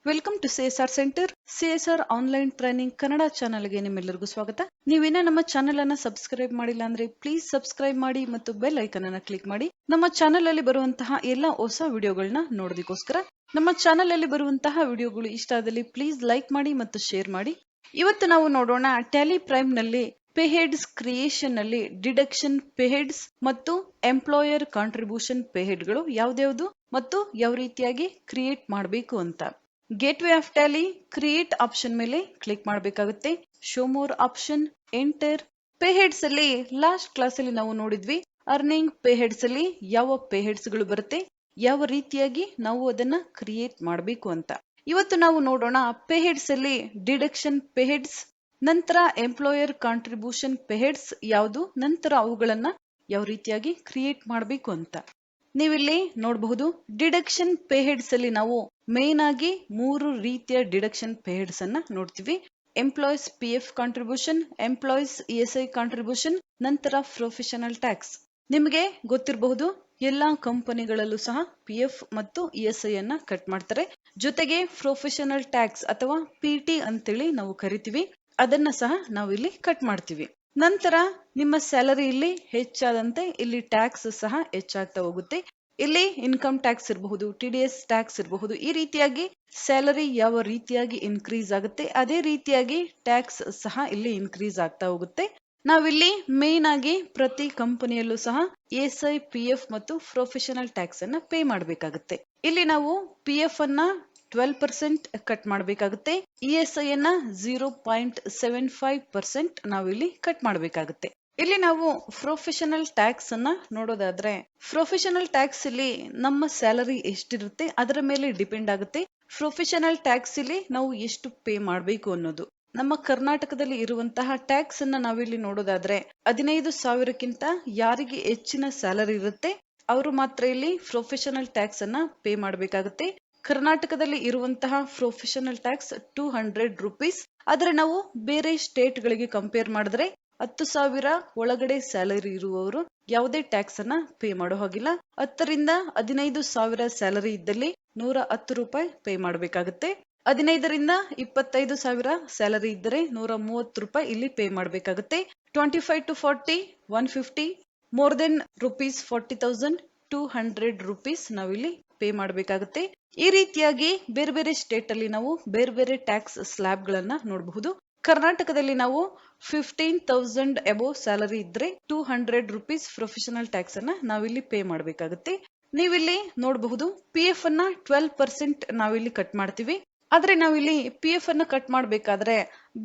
Welcome to CSR centre. CSR online training Kannada ಚಾನೆಲ್ಗೆ ನಿಮ್ಮೆಲ್ಲರಿಗೂ ಸ್ವಾಗತ. ನೀವಿನ್ನ ನಮ್ಮ ಚಾನೆಲ್ ಅನ್ನ ಸಬ್ಸ್ಕ್ರೈಬ್ ಮಾಡಿಲ್ಲ ಅಂದ್ರೆ ಪ್ಲೀಸ್ ಸಬ್ಸ್ಕ್ರೈಬ್ ಮಾಡಿ ಮತ್ತು ಬೆಲ್ ಐಕನ್ ಅನ್ನ ಕ್ಲಿಕ್ ಮಾಡಿ. ನಮ್ಮ ಚಾನೆಲ್ ಅಲ್ಲಿ ಬರುವಂತಹ ಎಲ್ಲಾ ಹೊಸ ವಿಡಿಯೋಗಳನ್ನ ನೋಡೋದಕ್ಕೋಸ್ಕರ. ನಮ್ಮ ಚಾನೆಲ್ ಅಲ್ಲಿ ಬರುವಂತಹ ವಿಡಿಯೋಗಳು ಇಷ್ಟ ಆದಲ್ಲಿ ಪ್ಲೀಸ್ ಲೈಕ್ ಮಾಡಿ ಮತ್ತು ಶೇರ್ ಮಾಡಿ. ಇವತ್ತು ನಾವು ನೋಡೋಣ ಟ್ಯಾಲಿ ಪ್ರೈಮ್ ನಲ್ಲಿ ಪೇ ಹೆಡ್ಸ್ ಕ್ರಿಯೇಷನ್ ನಲ್ಲಿ ಡಿಡಕ್ಷನ್ ಪೇ ಹೆಡ್ಸ್ ಮತ್ತು ಎಂಪ್ಲಾಯರ್ ಕಾಂಟ್ರಿಬ್ಯೂಷನ್ ಪೇ ಹೆಡ್ಗಳು ಯಾವ್ದ್ಯಾವ್ದು ಮತ್ತು ಯಾವ ರೀತಿಯಾಗಿ ಕ್ರಿಯೇಟ್ ಮಾಡಬೇಕು ಅಂತ. Gateway of Tally create option ಮೇಲೆ ಕ್ಲಿಕ್ ಮಾಡಬೇಕಾಗುತ್ತೆ. Show more option, enter. Pay heads ಅಲ್ಲಿ ಲಾಸ್ಟ್ ಕ್ಲಾಸ್ ಅಲ್ಲಿ ನಾವು ನೋಡಿದ್ವಿ ಅರ್ನಿಂಗ್ ಪೇ ಹೆಡ್ಸ್ ಅಲ್ಲಿ ಯಾವ ಪೇ ಹೆಡ್ಸ್ ಗಳು ಬರುತ್ತೆ, ಯಾವ ರೀತಿಯಾಗಿ ನಾವು ಅದನ್ನ ಕ್ರಿಯೇಟ್ ಮಾಡಬೇಕು ಅಂತ. ಇವತ್ತು ನಾವು ನೋಡೋಣ ಪೇ ಹೆಡ್ಸ್ ಅಲ್ಲಿ ಡಿಡಕ್ಷನ್ ಪೇ ಹೆಡ್ಸ್, ನಂತರ ಎಂಪ್ಲಾಯರ್ ಕಾಂಟ್ರಿಬ್ಯೂಷನ್ ಪೇ ಹೆಡ್ಸ್ ಯಾವುದು, ನಂತರ ಅವುಗಳನ್ನ ಯಾವ ರೀತಿಯಾಗಿ ಕ್ರಿಯೇಟ್ ಮಾಡಬೇಕು ಅಂತ. ನೀವಿಲ್ಲಿ ನೋಡಬಹುದು ಡಿಡಕ್ಷನ್ ಪೇ ಹೆಡ್ಸ್ ಅಲ್ಲಿ ನಾವು ಮೇನ್ ಆಗಿ 3 ರೀತಿಯ ಡಿಡಕ್ಷನ್ ಪೇ ಹೆಡ್ಸ್ ಅನ್ನ ನೋಡ್ತೀವಿ. Employees PF contribution, employees ESI contribution, ನಂತರ ಪ್ರೊಫೆಷನಲ್ ಟ್ಯಾಕ್ಸ್. ನಿಮಗೆ ಗೊತ್ತಿರಬಹುದು ಎಲ್ಲಾ ಕಂಪನಿಗಳಲ್ಲೂ ಸಹ PF ಮತ್ತು ESI ಅನ್ನ ಕಟ್ ಮಾಡ್ತಾರೆ. ಜೊತೆಗೆ ಪ್ರೊಫೆಷನಲ್ ಟ್ಯಾಕ್ಸ್ ಅಥವಾ PT ಅಂತೇಳಿ ನಾವು ಕರಿತೀವಿ, ಅದನ್ನ ಸಹ ನಾವು ಇಲ್ಲಿ ಕಟ್ ಮಾಡ್ತೀವಿ. ನಂತರ ನಿಮ್ಮ ಸ್ಯಾಲರಿ ಇಲ್ಲಿ ಹೆಚ್ಚಾದಂತೆ ಇಲ್ಲಿ ಟ್ಯಾಕ್ಸ್ ಸಹ ಹೆಚ್ಚಾಗ್ತಾ ಹೋಗುತ್ತೆ. ಇಲ್ಲಿ ಇನ್ಕಮ್ ಟ್ಯಾಕ್ಸ್ ಇರಬಹುದು, TDS ಟ್ಯಾಕ್ಸ್ ಇರಬಹುದು. ಈ ರೀತಿಯಾಗಿ ಸ್ಯಾಲರಿ ಯಾವ ರೀತಿಯಾಗಿ ಇನ್ಕ್ರೀಸ್ ಆಗುತ್ತೆ ಅದೇ ರೀತಿಯಾಗಿ ಟ್ಯಾಕ್ಸ್ ಸಹ ಇಲ್ಲಿ ಇನ್ಕ್ರೀಸ್ ಆಗ್ತಾ ಹೋಗುತ್ತೆ. ನಾವಿಲ್ಲಿ ಮೇನ್ ಆಗಿ ಪ್ರತಿ ಕಂಪನಿಯಲ್ಲೂ ಸಹ ESI, PF ಮತ್ತು ಪ್ರೊಫೆಷನಲ್ ಟ್ಯಾಕ್ಸ್ ಅನ್ನ ಪೇ ಮಾಡಬೇಕಾಗುತ್ತೆ. ಇಲ್ಲಿ ನಾವು PF ಅನ್ನ 12% ಕಟ್ ಮಾಡಬೇಕಾಗುತ್ತೆ, ESI ಅನ್ನ 0.75% ನಾವಿಲ್ಲಿ ಕಟ್ ಮಾಡಬೇಕಾಗುತ್ತೆ. ಇಲ್ಲಿ ನಾವು ಪ್ರೊಫೆಷನಲ್ ಟ್ಯಾಕ್ಸ್ ಅನ್ನ ನೋಡೋದಾದ್ರೆ, ಪ್ರೊಫೆಷನಲ್ ಟ್ಯಾಕ್ಸ್ ಇಲ್ಲಿ ನಮ್ಮ ಸ್ಯಾಲರಿ ಎಷ್ಟಿರುತ್ತೆ ಅದರ ಮೇಲೆ ಡಿಪೆಂಡ್ ಆಗುತ್ತೆ. ಪ್ರೊಫೆಷನಲ್ ಟ್ಯಾಕ್ಸ್ ಇಲ್ಲಿ ನಾವು ಎಷ್ಟು ಪೇ ಮಾಡಬೇಕು ಅನ್ನೋದು. ನಮ್ಮ ಕರ್ನಾಟಕದಲ್ಲಿ ಇರುವಂತಹ ಟ್ಯಾಕ್ಸ್ ಅನ್ನ ನಾವಿಲ್ಲಿ ನೋಡೋದಾದ್ರೆ 15,000ಕ್ಕಿಂತ ಯಾರಿಗೆ ಹೆಚ್ಚಿನ ಸ್ಯಾಲರಿ ಇರುತ್ತೆ ಅವರು ಮಾತ್ರ ಇಲ್ಲಿ ಪ್ರೊಫೆಷನಲ್ ಟ್ಯಾಕ್ಸ್ ಅನ್ನ ಪೇ ಮಾಡಬೇಕಾಗುತ್ತೆ. ಕರ್ನಾಟಕದಲ್ಲಿ ಇರುವಂತಹ ಪ್ರೊಫೆಷನಲ್ ಟ್ಯಾಕ್ಸ್ 200 ರೂಪೀಸ್. ಆದ್ರೆ ನಾವು ಬೇರೆ ಸ್ಟೇಟ್ ಗಳಿಗೆ ಕಂಪೇರ್ ಮಾಡಿದ್ರೆ 10,000 ಒಳಗಡೆ ಸ್ಯಾಲರಿ ಇರುವವರು ಯಾವುದೇ ಟ್ಯಾಕ್ಸ್ ಅನ್ನ ಪೇ ಮಾಡೋ ಹಾಗಿಲ್ಲ. 10 ರಿಂದ 15,000 ಸ್ಯಾಲರಿ ಇದ್ದಲ್ಲಿ 110 ರೂಪಾಯಿ ಪೇ ಮಾಡಬೇಕಾಗುತ್ತೆ. 15 ರಿಂದ 25,000 ಸ್ಯಾಲರಿ ಇದ್ದರೆ 130 ರೂಪಾಯಿ ಇಲ್ಲಿ ಪೇ ಮಾಡಬೇಕಾಗುತ್ತೆ. 25 to 40 150, more than rupees 40,000 200 rupees ನಾವಿಲ್ಲಿ ಪೇ ಮಾಡಬೇಕಾಗುತ್ತೆ. ಈ ರೀತಿಯಾಗಿ ಬೇರೆ ಬೇರೆ ಸ್ಟೇಟ್ ಅಲ್ಲಿ ನಾವು ಬೇರೆ ಬೇರೆ ಟ್ಯಾಕ್ಸ್ ಸ್ಲ್ಯಾಬ್ ಗಳನ್ನ ನೋಡಬಹುದು. ಕರ್ನಾಟಕದಲ್ಲಿ ನಾವು 15,000 ಅಬೋವ್ ಸ್ಯಾಲರಿ ಇದ್ರೆ 200 ರೂಪೀಸ್ ಪ್ರೊಫೆಷನಲ್ ಟ್ಯಾಕ್ಸ್ ಅನ್ನ ನಾವಿಲ್ಲಿ ಪೇ ಮಾಡಬೇಕಾಗುತ್ತೆ. ನೀವಿಲ್ಲಿ ನೋಡಬಹುದು PF ಅನ್ನ 12% ನಾವಿಲ್ಲಿ ಕಟ್ ಮಾಡ್ತೀವಿ. ಆದ್ರೆ ನಾವಿಲ್ಲಿ PF ಅನ್ನ ಕಟ್ ಮಾಡಬೇಕಾದ್ರೆ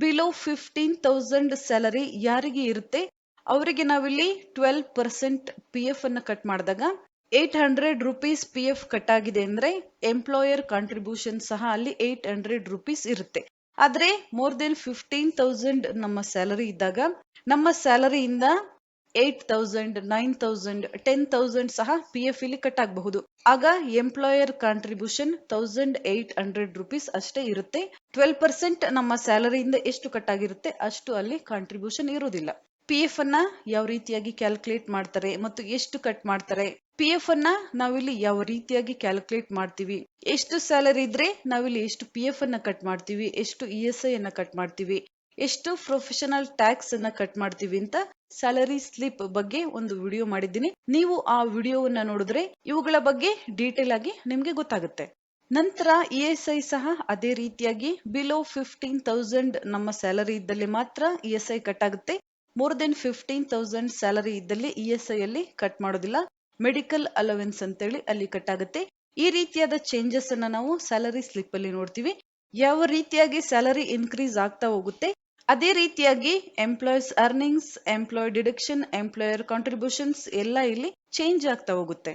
ಬಿಲೋ 15,000 ಸ್ಯಾಲರಿ ಯಾರಿಗೆ ಇರುತ್ತೆ ಅವರಿಗೆ ನಾವಿಲ್ಲಿ 12% PF ಅನ್ನ ಕಟ್ ಮಾಡಿದಾಗ 800 ರೂಪೀಸ್ PF ಕಟ್ ಆಗಿದೆ ಅಂದ್ರೆ ಎಂಪ್ಲಾಯರ್ ಕಾಂಟ್ರಿಬ್ಯೂಷನ್ ಸಹ ಅಲ್ಲಿ 800 ರೂಪೀಸ್ ಇರುತ್ತೆ. ಆದ್ರೆ ಮೋರ್ ದೆನ್ 15,000 ನಮ್ಮ ಸ್ಯಾಲರಿ ಇದ್ದಾಗ ನಮ್ಮ ಸ್ಯಾಲರಿಯಿಂದ 8,000, 9,000, 10,000 ಸಹ PF ಇಲ್ಲಿ ಕಟ್ ಆಗಬಹುದು. ಆಗ ಎಂಪ್ಲಾಯರ್ ಕಾಂಟ್ರಿಬ್ಯೂಷನ್ 1,800 ರೂಪೀಸ್ ಅಷ್ಟೇ ಇರುತ್ತೆ. 12% ನಮ್ಮ ಸ್ಯಾಲರಿಯಿಂದ ಎಷ್ಟು ಕಟ್ ಆಗಿರುತ್ತೆ ಅಷ್ಟು ಅಲ್ಲಿ ಕಾಂಟ್ರಿಬ್ಯೂಷನ್ ಇರುವುದಿಲ್ಲ. PF ಅನ್ನ ಯಾವ ರೀತಿಯಾಗಿ ಕ್ಯಾಲ್ಕುಲೇಟ್ ಮಾಡ್ತಾರೆ ಮತ್ತು ಎಷ್ಟು ಕಟ್ ಮಾಡ್ತಾರೆ, PF ಅನ್ನ ನಾವಿಲ್ಲಿ ಯಾವ ರೀತಿಯಾಗಿ ಕ್ಯಾಲ್ಕುಲೇಟ್ ಮಾಡ್ತೀವಿ, ಎಷ್ಟು ಸ್ಯಾಲರಿ ಇದ್ರೆ ನಾವಿಲ್ಲಿ ಎಷ್ಟು PF ಅನ್ನ ಕಟ್ ಮಾಡ್ತೀವಿ, ಎಷ್ಟು ESI ಅನ್ನ ಕಟ್ ಮಾಡ್ತೀವಿ, ಎಷ್ಟು ಪ್ರೊಫೆಷನಲ್ ಟ್ಯಾಕ್ಸ್ ಅನ್ನ ಕಟ್ ಮಾಡ್ತೀವಿ ಅಂತ ಸ್ಯಾಲರಿ ಸ್ಲಿಪ್ ಬಗ್ಗೆ ಒಂದು ವಿಡಿಯೋ ಮಾಡಿದ್ದೀನಿ. ನೀವು ಆ ವಿಡಿಯೋವನ್ನ ನೋಡಿದ್ರೆ ಇವುಗಳ ಬಗ್ಗೆ ಡೀಟೇಲ್ ಆಗಿ ನಿಮ್ಗೆ ಗೊತ್ತಾಗುತ್ತೆ. ನಂತರ ESI ಸಹ ಅದೇ ರೀತಿಯಾಗಿ ಬಿಲೋ 15,000 ನಮ್ಮ ಸ್ಯಾಲರಿ ಇದ್ದಲ್ಲಿ ಮಾತ್ರ ESI ಕಟ್ ಆಗುತ್ತೆ. ಮೋರ್ ದೆನ್ 15,000 ಸ್ಯಾಲರಿ ಇದ್ದಲ್ಲಿ ESI ಅಲ್ಲಿ ಕಟ್ ಮಾಡೋದಿಲ್ಲ. ಮೆಡಿಕಲ್ ಅಲವೆನ್ಸ್ ಅಂತೇಳಿ ಅಲ್ಲಿ ಕಟ್ ಆಗುತ್ತೆ. ಈ ರೀತಿಯಾದ ಚೇಂಜಸ್ ಅನ್ನ ನಾವು ಸ್ಯಾಲರಿ ಸ್ಲಿಪ್ ಅಲ್ಲಿ ನೋಡ್ತೀವಿ. ಯಾವ ರೀತಿಯಾಗಿ ಸ್ಯಾಲರಿ ಇನ್ಕ್ರೀಸ್ ಆಗ್ತಾ ಹೋಗುತ್ತೆ ಅದೇ ರೀತಿಯಾಗಿ employees earnings, employee deduction, employer contributions ಎಲ್ಲ ಇಲ್ಲಿ ಚೇಂಜ್ ಆಗ್ತಾ ಹೋಗುತ್ತೆ.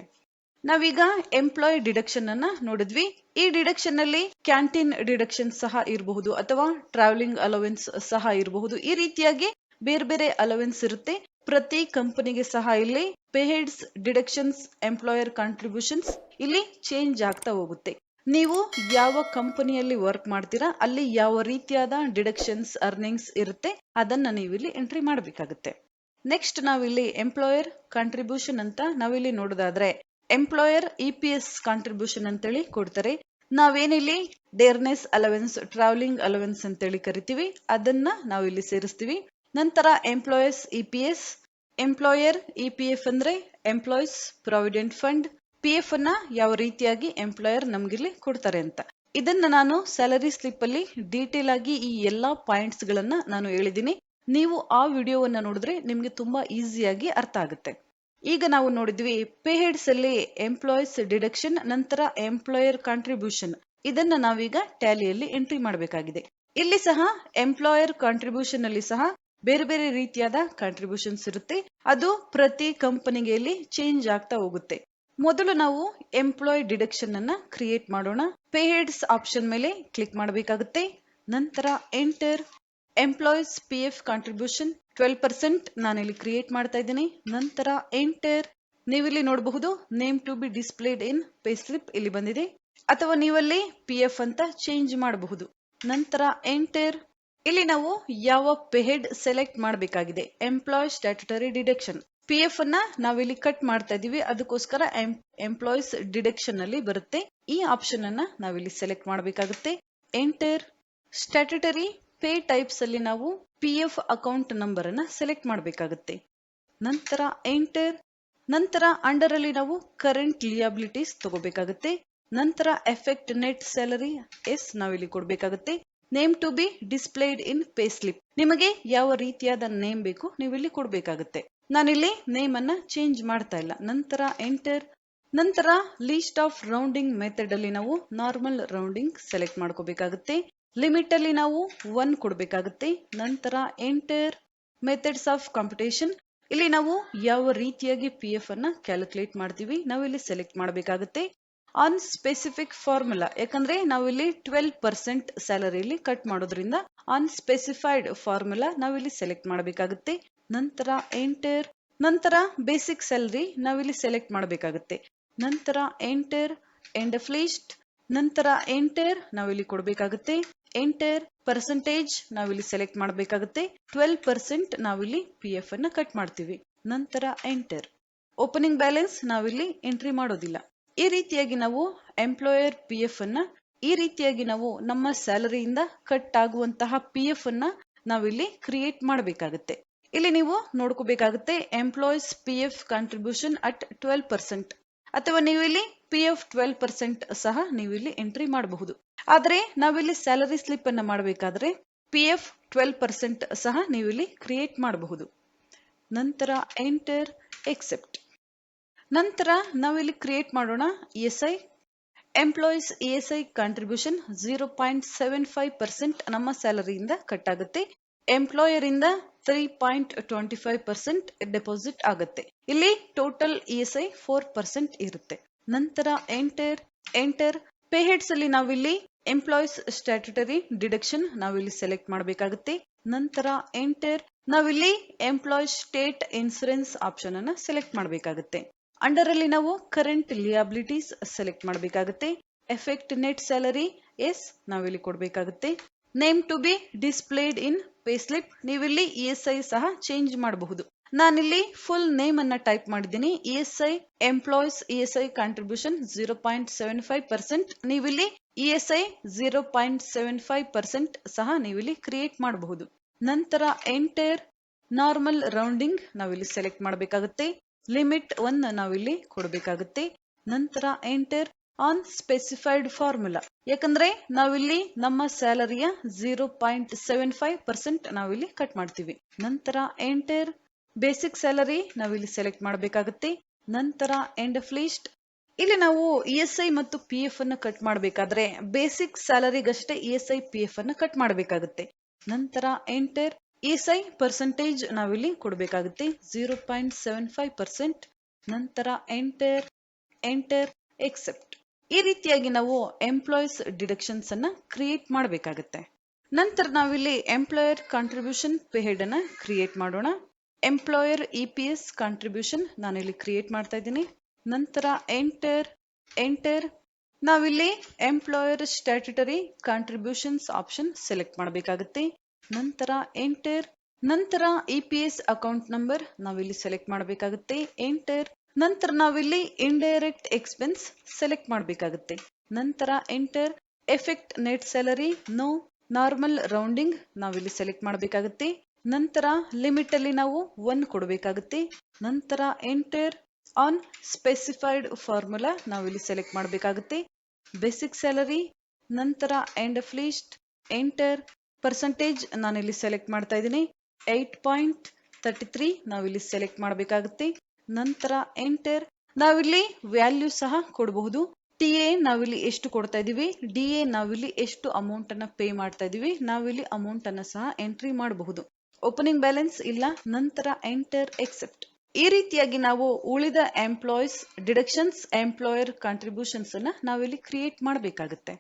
ನಾವೀಗ ಎಂಪ್ಲಾಯ್ ಡಿಡಕ್ಷನ್ ಅನ್ನ ನೋಡಿದ್ವಿ. ಈ ಡಿಡಕ್ಷನ್ ನಲ್ಲಿ ಕ್ಯಾಂಟೀನ್ ಡಿಡಕ್ಷನ್ ಸಹ ಇರಬಹುದು ಅಥವಾ ಟ್ರಾವೆಲಿಂಗ್ ಅಲವೆನ್ಸ್ ಸಹ ಇರಬಹುದು. ಈ ರೀತಿಯಾಗಿ ಬೇರೆ ಬೇರೆ ಅಲವೆನ್ಸ್ ಇರುತ್ತೆ. ಪ್ರತಿ ಕಂಪನಿಗೆ ಸಹ ಇಲ್ಲಿ pay heads, deductions, employer contributions ಇಲ್ಲಿ ಚೇಂಜ್ ಆಗ್ತಾ ಹೋಗುತ್ತೆ. ನೀವು ಯಾವ ಕಂಪನಿಯಲ್ಲಿ ವರ್ಕ್ ಮಾಡ್ತೀರಾ ಅಲ್ಲಿ ಯಾವ ರೀತಿಯಾದ ಡಿಡಕ್ಷನ್ಸ್, ಅರ್ನಿಂಗ್ಸ್ ಇರುತ್ತೆ ಅದನ್ನ ನೀವು ಇಲ್ಲಿ ಎಂಟ್ರಿ ಮಾಡಬೇಕಾಗುತ್ತೆ. ನೆಕ್ಸ್ಟ್ ನಾವಿಲ್ಲಿ ಎಂಪ್ಲಾಯರ್ ಕಾಂಟ್ರಿಬ್ಯೂಷನ್ ಅಂತ ನಾವಿಲ್ಲಿ ನೋಡೋದಾದ್ರೆ ಎಂಪ್ಲಾಯರ್ EPS ಕಾಂಟ್ರಿಬ್ಯೂಷನ್ ಅಂತೇಳಿ ಕೊಡ್ತಾರೆ. ನಾವೇನಿಲ್ಲಿ ಡೇರ್ನೆಸ್ ಅಲವೆನ್ಸ್, ಟ್ರಾವೆಲಿಂಗ್ ಅಲವೆನ್ಸ್ ಅಂತೇಳಿ ಕರಿತೀವಿ, ಅದನ್ನ ನಾವು ಇಲ್ಲಿ ಸೇರಿಸ್ತೀವಿ. ನಂತರ ಎಂಪ್ಲಾಯರ್ಸ್ EPS, ಎಂಪ್ಲಾಯರ್ EPF ಅಂದ್ರೆ ಎಂಪ್ಲಾಯೀಸ್ ಪ್ರಾವಿಡೆಂಟ್ ಫಂಡ್, PF ಅನ್ನ ಯಾವ ರೀತಿಯಾಗಿ ಎಂಪ್ಲಾಯರ್ ನಮ್ಗಿಲ್ಲಿ ಕೊಡ್ತಾರೆ ಅಂತ. ಇದನ್ನ ನಾನು ಸ್ಯಾಲರಿ ಸ್ಲಿಪ್ ಅಲ್ಲಿ ಡೀಟೇಲ್ ಆಗಿ ಈ ಎಲ್ಲಾ ಪಾಯಿಂಟ್ಸ್ ಗಳನ್ನ ನಾನು ಹೇಳಿದ್ದೀನಿ. ನೀವು ಆ ವಿಡಿಯೋವನ್ನ ನೋಡಿದ್ರೆ ನಿಮ್ಗೆ ತುಂಬಾ ಈಸಿಯಾಗಿ ಅರ್ಥ ಆಗುತ್ತೆ. ಈಗ ನಾವು ನೋಡಿದ್ವಿ ಪೇ ಹೆಡ್ಸ್ ಅಲ್ಲಿ ಎಂಪ್ಲಾಯೀಸ್ ಡಿಡಕ್ಷನ್, ನಂತರ ಎಂಪ್ಲಾಯರ್ ಕಾಂಟ್ರಿಬ್ಯೂಷನ್, ಇದನ್ನ ನಾವೀಗ ಟ್ಯಾಲಿಯಲ್ಲಿ ಎಂಟ್ರಿ ಮಾಡಬೇಕಾಗಿದೆ. ಇಲ್ಲಿ ಸಹ ಎಂಪ್ಲಾಯರ್ ಕಾಂಟ್ರಿಬ್ಯೂಷನ್ ಅಲ್ಲಿ ಸಹ ಬೇರೆ ಬೇರೆ ರೀತಿಯಾದ ಕಾಂಟ್ರಿಬ್ಯೂಷನ್ಸ್ ಇರುತ್ತೆ. ಅದು ಪ್ರತಿ ಕಂಪನಿಗೆ ಇಲ್ಲಿ ಚೇಂಜ್ ಆಗ್ತಾ ಹೋಗುತ್ತೆ. ಮೊದಲು ನಾವು ಎಂಪ್ಲಾಯ್ ಡಿಡಕ್ಷನ್ ಅನ್ನ ಕ್ರಿಯೇಟ್ ಮಾಡೋಣ. ಪೇ ಹೆಡ್ಸ್ ಆಪ್ಷನ್ ಮೇಲೆ ಕ್ಲಿಕ್ ಮಾಡಬೇಕಾಗುತ್ತೆ. ನಂತರ ಎಂಟರ್ ಎಂಪ್ಲಾಯೀಸ್ PF ಕಾಂಟ್ರಿಬ್ಯೂಷನ್ 12% ನಾನಿಲ್ಲಿ ಕ್ರಿಯೇಟ್ ಮಾಡ್ತಾ ಇದ್ದೀನಿ. ನಂತರ ಎಂಟರ್, ನೀವಿಲ್ಲಿ ನೋಡಬಹುದು name to be displayed in pay slip ಇಲ್ಲಿ ಬಂದಿದೆ, ಅಥವಾ ನೀವಲ್ಲಿ PF ಅಂತ ಚೇಂಜ್ ಮಾಡಬಹುದು. ನಂತರ ಎಂಟರ್, ಇಲ್ಲಿ ನಾವು ಯಾವ ಪೇ ಹೆಡ್ ಸೆಲೆಕ್ಟ್ ಮಾಡಬೇಕಾಗಿದೆ, ಎಂಪ್ಲಾಯ್ ಸ್ಟ್ಯಾಟ್ಯುಟರಿ ಡಿಡಕ್ಷನ್. PF ಅನ್ನ ನಾವಿಲ್ಲಿ ಕಟ್ ಮಾಡ್ತಾ ಇದೀವಿ, ಅದಕ್ಕೋಸ್ಕರ ಎಂಪ್ಲಾಯೀಸ್ ಡಿಡಕ್ಷನ್ ಅಲ್ಲಿ ಬರುತ್ತೆ. ಈ ಆಪ್ಷನ್ ಅನ್ನ ನಾವಿಲ್ಲಿ ಸೆಲೆಕ್ಟ್ ಮಾಡಬೇಕಾಗುತ್ತೆ. ಎಂಟರ್, ಸ್ಟ್ಯಾಟ್ಯುಟರಿ ಪೇ ಟೈಪ್ಸ್ ಅಲ್ಲಿ ನಾವು PF ಅಕೌಂಟ್ ನಂಬರ್ ಅನ್ನ ಸೆಲೆಕ್ಟ್ ಮಾಡಬೇಕಾಗುತ್ತೆ. ನಂತರ ಎಂಟರ್, ನಂತರ ಅಂಡರ್ ಅಲ್ಲಿ ನಾವು ಕರೆಂಟ್ ಲಿಯಾಬಿಲಿಟೀಸ್ ತಗೋಬೇಕಾಗುತ್ತೆ. ನಂತರ ಎಫೆಕ್ಟ್ ನೆಟ್ ಸ್ಯಾಲರಿ ನಾವಿಲ್ಲಿ ಕೊಡಬೇಕಾಗುತ್ತೆ. Name to be displayed in pay slip, ನಿಮಗೆ ಯಾವ ರೀತಿಯಾದ ನೇಮ್ ಬೇಕು ನೀವು ಇಲ್ಲಿ ಕೊಡಬೇಕಾಗುತ್ತೆ. ನಾನಿಲ್ಲಿ ನೇಮ್ ಅನ್ನ ಚೇಂಜ್ ಮಾಡ್ತಾ ಇಲ್ಲ. ನಂತರ ಎಂಟರ್, ನಂತರ ಲೀಸ್ಟ್ ಆಫ್ ರೌಂಡಿಂಗ್ ಮೆಥಡ್ ಅಲ್ಲಿ ನಾವು ನಾರ್ಮಲ್ ರೌಂಡಿಂಗ್ ಸೆಲೆಕ್ಟ್ ಮಾಡ್ಕೋಬೇಕಾಗುತ್ತೆ. ಲಿಮಿಟ್ ಅಲ್ಲಿ ನಾವು 1 ಕೊಡಬೇಕಾಗುತ್ತೆ. ನಂತರ ಎಂಟರ್, ಮೆಥಡ್ಸ್ ಆಫ್ ಕಂಪ್ಯೂಟೇಷನ್, ಇಲ್ಲಿ ನಾವು ಯಾವ ರೀತಿಯಾಗಿ PF ಅನ್ನ ಕ್ಯಾಲ್ಕುಲೇಟ್ ಮಾಡ್ತೀವಿ ನಾವು ಇಲ್ಲಿ ಸೆಲೆಕ್ಟ್ ಮಾಡಬೇಕಾಗುತ್ತೆ. ಆನ್ ಸ್ಪೆಸಿಫಿಕ್ ಫಾರ್ಮುಲಾ, ಯಾಕಂದ್ರೆ ನಾವಿಲ್ಲಿ 12% ಸ್ಯಾಲರಿಯಲ್ಲಿ ಕಟ್ ಮಾಡೋದ್ರಿಂದ ಆನ್ ಸ್ಪೆಸಿಫೈಡ್ ಫಾರ್ಮುಲಾ ನಾವಿಲ್ಲಿ ಸೆಲೆಕ್ಟ್ ಮಾಡಬೇಕಾಗುತ್ತೆ. ನಂತರ ಎಂಟರ್, ನಂತರ ಬೇಸಿಕ್ ಸ್ಯಾಲರಿ ನಾವಿಲ್ಲಿ ಸೆಲೆಕ್ಟ್ ಮಾಡಬೇಕಾಗುತ್ತೆ. ನಂತರ ಎಂಟರ್, ಎಂಡ್ ಆಫ್ ಲಿಸ್ಟ್, ನಂತರ ಎಂಟರ್ ನಾವಿಲ್ಲಿ ಕೊಡಬೇಕಾಗುತ್ತೆ. ಎಂಟರ್, ಪರ್ಸೆಂಟೇಜ್ ನಾವಿಲ್ಲಿ ಸೆಲೆಕ್ಟ್ ಮಾಡಬೇಕಾಗುತ್ತೆ. 12% ನಾವಿಲ್ಲಿ PF ಅನ್ನ ಕಟ್ ಮಾಡ್ತೀವಿ. ನಂತರ ಎಂಟರ್, ಓಪನಿಂಗ್ ಬ್ಯಾಲೆನ್ಸ್ ನಾವಿಲ್ಲಿ ಎಂಟ್ರಿ ಮಾಡೋದಿಲ್ಲ. ಈ ರೀತಿಯಾಗಿ ನಾವು ಎಂಪ್ಲಾಯರ್ PF ಅನ್ನ, ಈ ರೀತಿಯಾಗಿ ನಾವು ನಮ್ಮ ಸ್ಯಾಲರಿಯಿಂದ ಕಟ್ ಆಗುವಂತಹ PF ಅನ್ನ ನಾವಿಲ್ಲಿ ಕ್ರಿಯೇಟ್ ಮಾಡಬೇಕಾಗುತ್ತೆ. ಇಲ್ಲಿ ನೀವು ನೋಡ್ಕೋಬೇಕಾಗುತ್ತೆ ಎಂಪ್ಲಾಯೀಸ್ PF ಕಾಂಟ್ರಿಬ್ಯೂಷನ್ ಅಟ್ 12%, ಅಥವಾ ನೀವು ಇಲ್ಲಿ PF 12% ಸಹ ನೀವು ಇಲ್ಲಿ ಎಂಟ್ರಿ ಮಾಡಬಹುದು. ಆದ್ರೆ ನಾವಿಲ್ಲಿ ಸ್ಯಾಲರಿ ಸ್ಲಿಪ್ ಅನ್ನ ಮಾಡಬೇಕಾದ್ರೆ PF 12% ಸಹ ನೀವು ಇಲ್ಲಿ ಕ್ರಿಯೇಟ್ ಮಾಡಬಹುದು. ನಂತರ ಎಂಟರ್, ಎಕ್ಸೆಪ್ಟ್. ನಂತರ ನಾವಿಲ್ಲಿ ಕ್ರಿಯೇಟ್ ಮಾಡೋಣ ESI, ಎಂಪ್ಲಾಯೀಸ್ ESI ಕಾಂಟ್ರಿಬ್ಯೂಷನ್ 0.75% ನಮ್ಮ ಸ್ಯಾಲರಿಯಿಂದ ಕಟ್ ಆಗುತ್ತೆ. ಎಂಪ್ಲಾಯರ್ ಇಂದ 3.25% ಡೆಪಾಸಿಟ್ ಆಗುತ್ತೆ. ಇಲ್ಲಿ ಟೋಟಲ್ ESI 4% ಇರುತ್ತೆ. ನಂತರ ಎಂಟರ್, ಪೇ ಹೆಡ್ಸ್ ಅಲ್ಲಿ ನಾವಿಲ್ಲಿ ಎಂಪ್ಲಾಯೀಸ್ ಸ್ಟ್ಯಾಟ್ಯುಟರಿ ಡಿಡಕ್ಷನ್ ನಾವಿಲ್ಲಿ ಸೆಲೆಕ್ಟ್ ಮಾಡಬೇಕಾಗುತ್ತೆ. ನಂತರ ಎಂಟರ್, ನಾವಿಲ್ಲಿ ಎಂಪ್ಲಾಯ್ ಸ್ಟೇಟ್ ಇನ್ಸೂರೆನ್ಸ್ ಆಪ್ಷನ್ ಅನ್ನ ಸೆಲೆಕ್ಟ್ ಮಾಡಬೇಕಾಗುತ್ತೆ. ಅಂಡರ್ ಅಲ್ಲಿ ನಾವು ಕರೆಂಟ್ ಲಿಯಾಬಿಲಿಟೀಸ್ ಸೆಲೆಕ್ಟ್ ಮಾಡಬೇಕಾಗುತ್ತೆ. ಎಫೆಕ್ಟ್ ನೆಟ್ ಸ್ಯಾಲರಿ ನಾವಿಲ್ಲಿ ಕೊಡಬೇಕಾಗುತ್ತೆ. Name to be displayed in pay slip, ನೀವಿಲ್ಲಿ ESI ಸಹ ಚೇಂಜ್ ಮಾಡಬಹುದು. ನಾನಿಲ್ಲಿ ಫುಲ್ ನೇಮ್ ಅನ್ನ ಟೈಪ್ ಮಾಡಿದ್ದೀನಿ. ESI ಎಂಪ್ಲಾಯೀಸ್ ESI ಕಾಂಟ್ರಿಬ್ಯೂಷನ್ 0.75%, ನೀವಿಲ್ಲಿ ESI 0.75% ಸಹ ನೀವಿಲ್ಲಿ ಕ್ರಿಯೇಟ್ ಮಾಡಬಹುದು. ನಂತರ ಎಂಟರ್, ನಾರ್ಮಲ್ ರೌಂಡಿಂಗ್ ನಾವಿಲ್ಲಿ ಸೆಲೆಕ್ಟ್ ಮಾಡಬೇಕಾಗುತ್ತೆ. ಲಿಮಿಟ್ 1 ನಾವಿಲ್ಲಿ ಕೊಡಬೇಕಾಗುತ್ತೆ. ನಂತರ ಎಂಟರ್, ಆನ್ ಸ್ಪೆಸಿಫೈಡ್ ಫಾರ್ಮುಲಾ, ಯಾಕಂದ್ರೆ ನಾವಿಲ್ಲಿ ನಮ್ಮ ಸ್ಯಾಲರಿಯ 0.75% ನಾವಿಲ್ಲಿ ಕಟ್ ಮಾಡ್ತೀವಿ. ನಂತರ ಎಂಟರ್, ಬೇಸಿಕ್ ಸ್ಯಾಲರಿ ನಾವಿಲ್ಲಿ ಸೆಲೆಕ್ಟ್ ಮಾಡಬೇಕಾಗುತ್ತೆ. ನಂತರ ಎಂಡ್ ಆಫ್ ಲಿಸ್ಟ್, ಇಲ್ಲಿ ನಾವು ESI ಮತ್ತು PF ಅನ್ನು ಕಟ್ ಮಾಡಬೇಕಾದ್ರೆ ಬೇಸಿಕ್ ಸ್ಯಾಲರಿಗಷ್ಟೇ ESI PF ಅನ್ನು ಕಟ್ ಮಾಡಬೇಕಾಗುತ್ತೆ. ನಂತರ ಎಂಟರ್, ESI ಪರ್ಸೆಂಟೇಜ್ ನಾವಿಲ್ಲಿ ಕೊಡಬೇಕಾಗುತ್ತೆ 0.75%. ನಂತರ ಎಂಟರ್, ಎಕ್ಸೆಪ್ಟ್. ಈ ರೀತಿಯಾಗಿ ನಾವು ಎಂಪ್ಲಾಯೀಸ್ ಡಿಡಕ್ಷನ್ಸ್ ಅನ್ನ ಕ್ರಿಯೇಟ್ ಮಾಡಬೇಕಾಗುತ್ತೆ. ನಂತರ ನಾವಿಲ್ಲಿ ಎಂಪ್ಲಾಯರ್ ಕಾಂಟ್ರಿಬ್ಯೂಷನ್ ಪೇ ಹೆಡ್ ಅನ್ನ ಕ್ರಿಯೇಟ್ ಮಾಡೋಣ. ಎಂಪ್ಲಾಯರ್ EPS ಕಾಂಟ್ರಿಬ್ಯೂಷನ್ ನಾನಿಲ್ಲಿ ಕ್ರಿಯೇಟ್ ಮಾಡ್ತಾ ಇದ್ದೀನಿ. ನಂತರ ಎಂಟರ್, ನಾವಿಲ್ಲಿ employer statutory contributions option select ಮಾಡಬೇಕಾಗುತ್ತೆ. ನಂತರ ಎಂಟರ್, ನಂತರ EPS ಅಕೌಂಟ್ ನಂಬರ್ ನಾವಿಲ್ಲಿ ಸೆಲೆಕ್ಟ್ ಮಾಡಬೇಕಾಗುತ್ತೆ. ಎಂಟರ್, ನಂತರ ನಾವಿಲ್ಲಿ ಇಂಡೈರೆಕ್ಟ್ ಎಕ್ಸ್ಪೆನ್ಸ್ ಸೆಲೆಕ್ಟ್ ಮಾಡಬೇಕಾಗುತ್ತೆ. ನಂತರ enter effect net salary no normal rounding ನಾವಿಲ್ಲಿ ಸೆಲೆಕ್ಟ್ ಮಾಡಬೇಕಾಗುತ್ತೆ. ನಂತರ ಲಿಮಿಟ್ ಅಲ್ಲಿ ನಾವು 1 ಕೊಡಬೇಕಾಗುತ್ತೆ. ನಂತರ ಎಂಟರ್ ಆನ್ ಸ್ಪೆಸಿಫೈಡ್ ಫಾರ್ಮುಲಾ ನಾವಿಲ್ಲಿ ಸೆಲೆಕ್ಟ್ ಮಾಡಬೇಕಾಗುತ್ತೆ. ಬೇಸಿಕ್ ಸ್ಯಾಲರಿ ನಂತರ end of list enter percentage ನಾನಿಲ್ಲಿ ಸೆಲೆಕ್ಟ್ ಮಾಡ್ತಾ ಇದ್ದೀನಿ 8.33 ನಾವಿಲ್ಲಿ ಸೆಲೆಕ್ಟ್ ಮಾಡಬೇಕಾಗುತ್ತೆ. ನಂತರ ಎಂಟರ್ ನಾವಿಲ್ಲಿ ವ್ಯಾಲ್ಯೂ ಸಹ ಕೊಡಬಹುದು. TA ನಾವಿಲ್ಲಿ ಎಷ್ಟು ಕೊಡ್ತಾ ಇದೀವಿ, DA ನಾವಿಲ್ಲಿ ಎಷ್ಟು ಅಮೌಂಟ್ ಅನ್ನ ಪೇ ಮಾಡ್ತಾ ಇದೀವಿ, ನಾವಿಲ್ಲಿ ಅಮೌಂಟ್ ಅನ್ನ ಸಹ ಎಂಟ್ರಿ ಮಾಡಬಹುದು. ಓಪನಿಂಗ್ ಬ್ಯಾಲೆನ್ಸ್ ಇಲ್ಲ. ನಂತರ ಎಂಟರ್ ಎಕ್ಸೆಪ್ಟ್. ಈ ರೀತಿಯಾಗಿ ನಾವು ಉಳಿದ ಎಂಪ್ಲಾಯೀಸ್ ಡಿಡಕ್ಷನ್ಸ್ ಎಂಪ್ಲಾಯರ್ ಕಾಂಟ್ರಿಬ್ಯೂಷನ್ಸ್ ಅನ್ನ ನಾವಿಲ್ಲಿ ಕ್ರಿಯೇಟ್ ಮಾಡಬೇಕಾಗುತ್ತೆ.